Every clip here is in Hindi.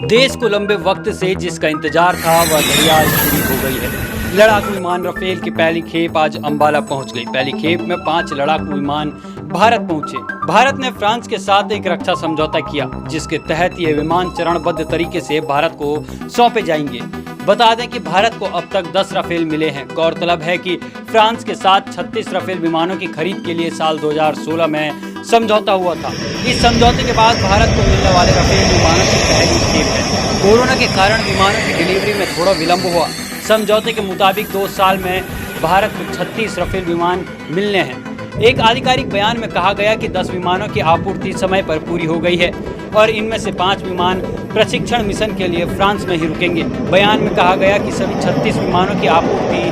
देश को लंबे वक्त से जिसका इंतजार था वह घड़ी आज पूरी हो गई है। लड़ाकू विमान राफेल की पहली खेप आज अंबाला पहुंच गई। पहली खेप में 5 लड़ाकू विमान भारत पहुंचे। भारत ने फ्रांस के साथ एक रक्षा समझौता किया, जिसके तहत ये विमान चरणबद्ध तरीके से भारत को सौंपे जाएंगे। बता दें कि भारत को अब तक 10 राफेल मिले हैं। गौरतलब है कि फ्रांस के साथ 36 राफेल विमानों की खरीद के लिए साल 2016 में समझौता हुआ था। इस समझौते के बाद भारत को मिलने वाले राफेल विमानों की पहली खेप है। कोरोना के कारण विमानों की डिलीवरी में थोड़ा विलंब हुआ। समझौते के मुताबिक 2 साल में भारत को 36 राफेल विमान मिलने हैं। एक आधिकारिक बयान में कहा गया कि 10 विमानों की आपूर्ति समय पर पूरी हो गई है और इनमें से 5 विमान प्रशिक्षण मिशन के लिए फ्रांस में ही रुकेंगे। बयान में कहा गया कि सभी 36 विमानों की आपूर्ति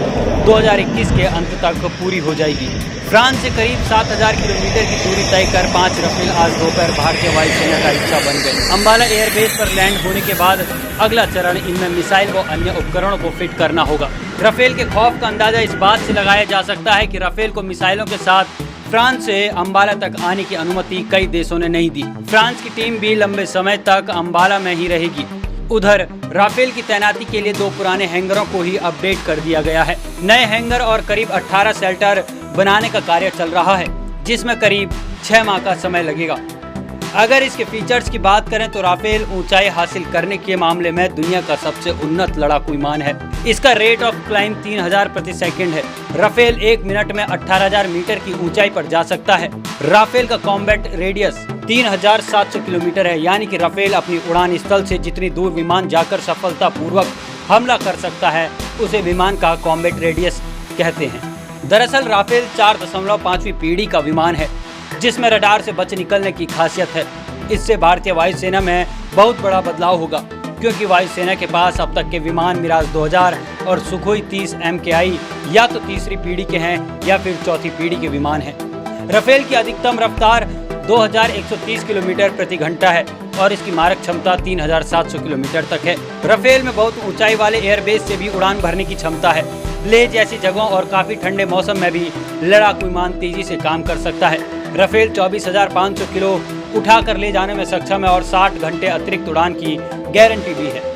2021 के अंत तक पूरी हो जाएगी। फ्रांस से करीब 7000 किलोमीटर की दूरी तय कर 5 राफेल आज दोपहर भारतीय वायुसेना का हिस्सा बन गए। अंबाला एयरबेस पर लैंड होने के बाद अगला चरण इनमें मिसाइल व अन्य उपकरणों को फिट करना होगा। राफेल के खौफ का अंदाजा इस बात से लगाया जा सकता है कि राफेल को मिसाइलों के साथ फ्रांस से अंबाला तक आने की अनुमति कई देशों ने नहीं दी। फ्रांस की टीम भी लंबे समय तक अंबाला में ही रहेगी। उधर राफेल की तैनाती के लिए 2 पुराने हैंगरों को ही अपडेट कर दिया गया है। नए हैंगर और करीब 18 शेल्टर बनाने का कार्य चल रहा है, जिसमें करीब 6 माह का समय लगेगा। अगर इसके फीचर्स की बात करें तो राफेल ऊंचाई हासिल करने के मामले में दुनिया का सबसे उन्नत लड़ाकू विमान है। इसका रेट ऑफ क्लाइंब 3000 प्रति सेकंड है। राफेल 1 मिनट में 18000 मीटर की ऊंचाई पर जा सकता है। राफेल का कॉम्बैट रेडियस 3700 किलोमीटर है, यानी कि राफेल अपनी उड़ान स्थल से जितनी दूर विमान जाकर सफलतापूर्वक हमला कर सकता है उसे विमान का कॉम्बैट रेडियस कहते हैं। दरअसल राफेल 4.5वीं पीढ़ी का विमान है, जिसमें रडार से बच निकलने की खासियत है। इससे भारतीय वायुसेना में बहुत बड़ा बदलाव होगा, क्योंकि वायुसेना के पास अब तक के विमान मिराज 2000 और सुखोई 30 MKI या तो तीसरी पीढ़ी के हैं या फिर चौथी पीढ़ी के विमान हैं। राफेल की अधिकतम रफ्तार 2130 किलोमीटर प्रति घंटा है और इसकी मारक क्षमता 3700 किलोमीटर तक है। राफेल में बहुत ऊंचाई वाले एयरबेस से भी उड़ान भरने की क्षमता है। लेह जैसी जगहों और काफी ठंडे मौसम में भी लड़ाकू विमान तेजी से काम कर सकता है। राफेल 24,500 किलो उठाकर ले जाने में सक्षम है और 60 घंटे अतिरिक्त उड़ान की गारंटी भी है।